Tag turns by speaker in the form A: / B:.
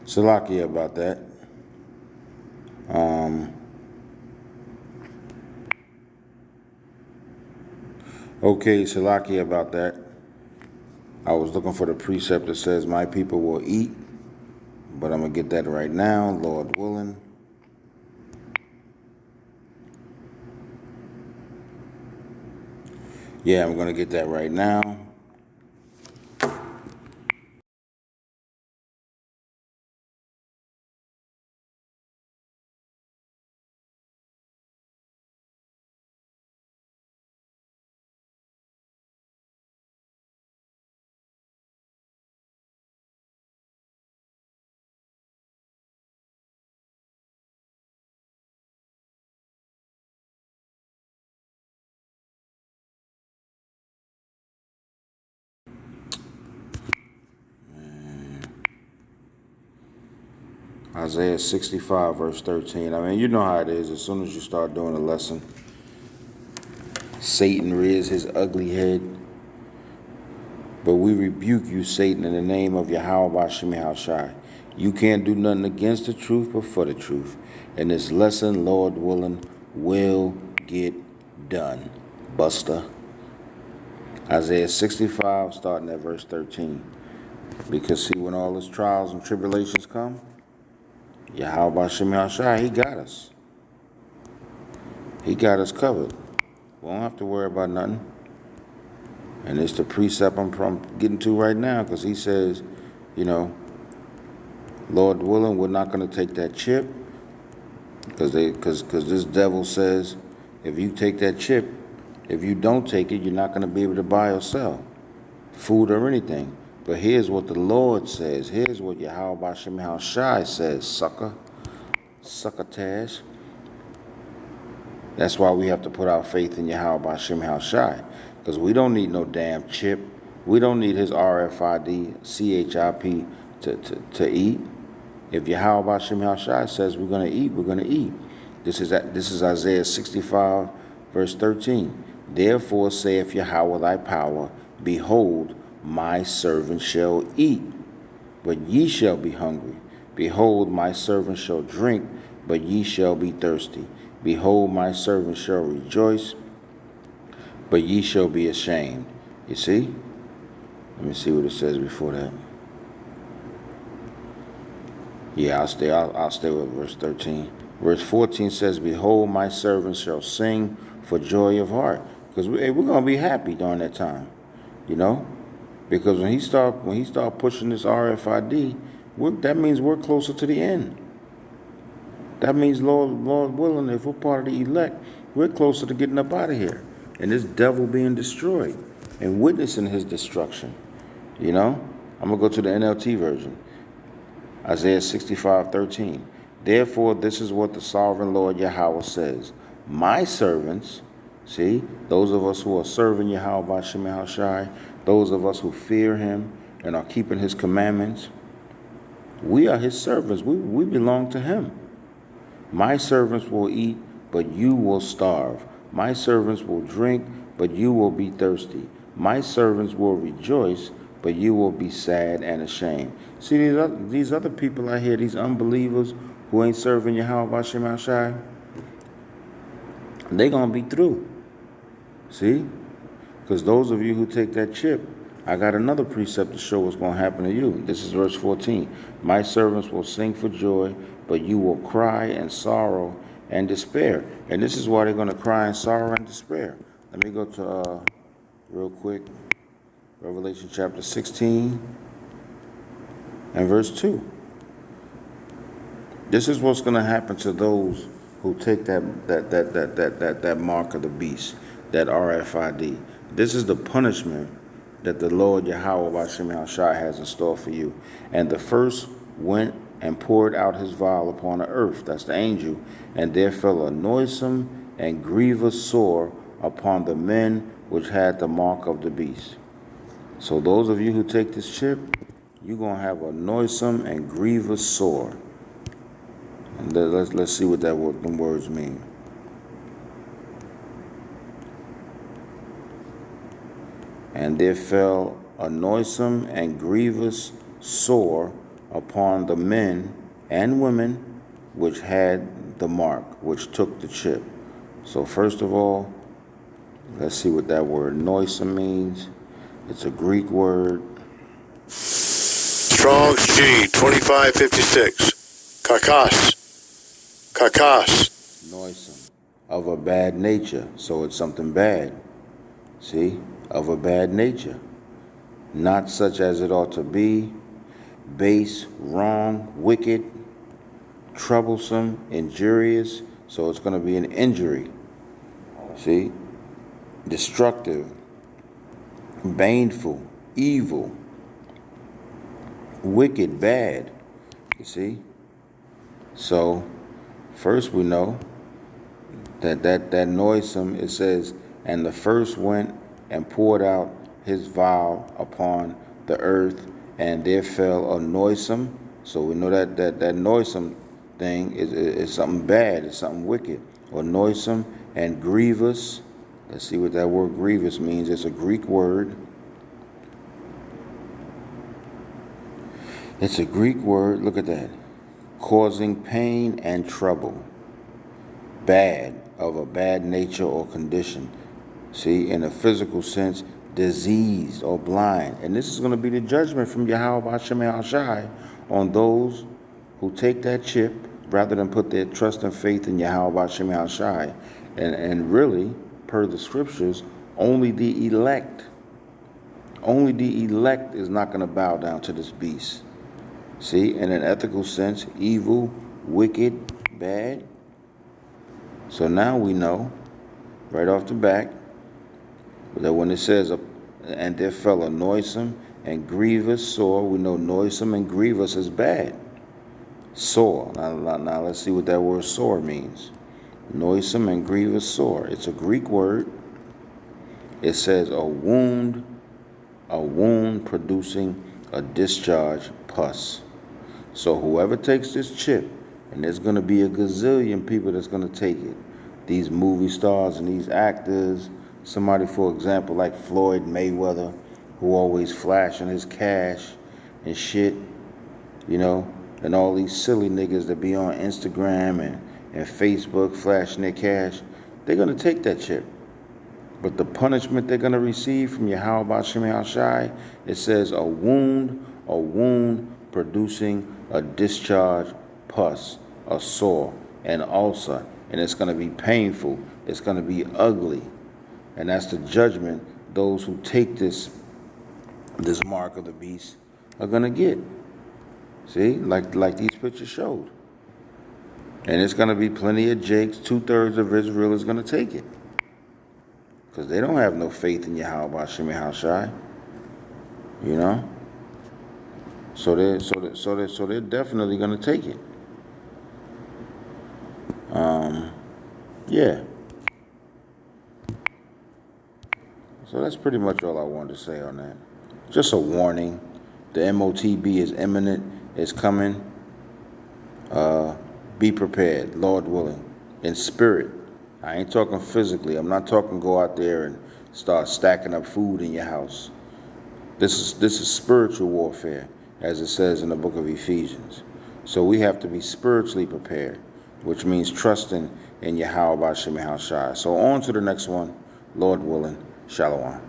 A: Salakia about that. Okay, Salakia about that. I was looking for the precept that says, my people will eat, but I'm going to get that right now, Lord willing. Yeah, I'm going to get that right now. Isaiah 65, verse 13. I mean, you know how it is. As soon as you start doing a lesson, Satan rears his ugly head. But we rebuke you, Satan, in the name of Yahweh Bashim Shai. You can't do nothing against the truth, but for the truth. And this lesson, Lord willing, will get done. Buster. Isaiah 65, starting at verse 13. Because see, when all his trials and tribulations come, Yahweh Bashim Shai, he got us. He got us covered. We don't have to worry about nothing. And it's the precept I'm getting to right now, because he says, you know, Lord willing, we're not going to take that chip, because this devil says, if you take that chip, if you don't take it, you're not going to be able to buy or sell food or anything. But here's what the Lord says. Here's what Yahweh Bashim Shai says, sucker tash. That's why we have to put our faith in Yahweh Bashim Shai, because we don't need no damn chip. We don't need his R.F.I.D, CHIP to eat. If Yahweh Bashim Shai says we're going to eat, we're going to eat. This is Isaiah 65, verse 13. Therefore saith Yahweh thy power, behold, my servant shall eat, but ye shall be hungry. Behold, my servant shall drink, but ye shall be thirsty. Behold, my servant shall rejoice, but ye shall be ashamed. You see? Let me see what it says before that. Yeah, I'll stay with verse 13. Verse 14 says, behold, my servant shall sing for joy of heart. Because we're going to be happy during that time, you know? Because when he start pushing this R.F.I.D, that means we're closer to the end. That means, Lord willing, if we're part of the elect, we're closer to getting up out of here. And this devil being destroyed and witnessing his destruction, you know? I'm going to go to the NLT version. Isaiah 65:13. Therefore, this is what the sovereign Lord Yahweh says. My servants, see, those of us who are serving Yahweh Bashim Shai, those of us who fear him and are keeping his commandments, we are his servants. We belong to him. My servants will eat, but you will starve. My servants will drink, but you will be thirsty. My servants will rejoice, but you will be sad and ashamed. See, these other people out here, these unbelievers who ain't serving Yahweh Bashim Shai, they're going to be through. See? Because those of you who take that chip, I got another precept to show what's going to happen to you. This is verse 14. My servants will sing for joy, but you will cry and sorrow and despair. And this is why they're going to cry and sorrow and despair. Let me go to, real quick, Revelation chapter 16 and verse 2. This is what's going to happen to those who take that mark of the beast, that R.F.I.D. This is the punishment that the Lord Yahweh Bashim Shai has in store for you. And the first went and poured out his vial upon the earth. That's the angel. And there fell a noisome and grievous sore upon the men which had the mark of the beast. So those of you who take this chip, you're going to have a noisome and grievous sore. And let's see what them words mean. And there fell a noisome and grievous sore upon the men and women which had the mark, which took the chip. So first of all, let's see what that word noisome means. It's a Greek word.
B: Strong's G 2556. Kakos.
A: Noisome. Of a bad nature. So it's something bad. See? Of a bad nature. Not such as it ought to be. Base, wrong, wicked, troublesome, injurious. So it's going to be an injury. See? Destructive, baneful, evil, wicked, bad. You see? So, first we know that noisome, it says, and the first went and poured out his vial upon the earth, and there fell a noisome. So we know that noisome thing is something bad, it's something wicked, or noisome and grievous. Let's see what that word grievous means. It's a Greek word. It's a Greek word, look at that. Causing pain and trouble. Bad, of a bad nature or condition. See, in a physical sense, diseased or blind. And this is going to be the judgment from Yahweh Hashem Shai on those who take that chip rather than put their trust and faith in Yahweh Hashem Shai. And really, per the scriptures, only the elect is not going to bow down to this beast. See, in an ethical sense, evil, wicked, bad. So now we know, right off the bat, that when it says, and there fell a noisome and grievous sore, we know noisome and grievous is bad. Sore. Now let's see what that word sore means. Noisome and grievous sore. It's a Greek word. It says a wound producing a discharge, pus. So whoever takes this chip, and there's going to be a gazillion people that's going to take it. These movie stars and these actors, somebody, for example, like Floyd Mayweather, who always flashing his cash and shit, you know, and all these silly niggas that be on Instagram and Facebook flashing their cash, they're going to take that chip. But the punishment they're going to receive from Yahweh Shem Shai, it says a wound producing a discharge, pus, a sore, an ulcer, and it's going to be painful. It's going to be ugly. And that's the judgment those who take this mark of the beast are going to get. See, like these pictures showed. And it's going to be plenty of Jakes. 2/3 of Israel is going to take it. Because they don't have no faith in Yahweh Shem Shai. You know? So they're definitely going to take it. Yeah. So that's pretty much all I wanted to say on that. Just a warning. The MOTB is imminent. It's coming. Be prepared, Lord willing. In spirit. I ain't talking physically. I'm not talking go out there and start stacking up food in your house. This is spiritual warfare, as it says in the book of Ephesians. So we have to be spiritually prepared, which means trusting in Yahweh Shem Shai. So on to the next one, Lord willing. Shalom.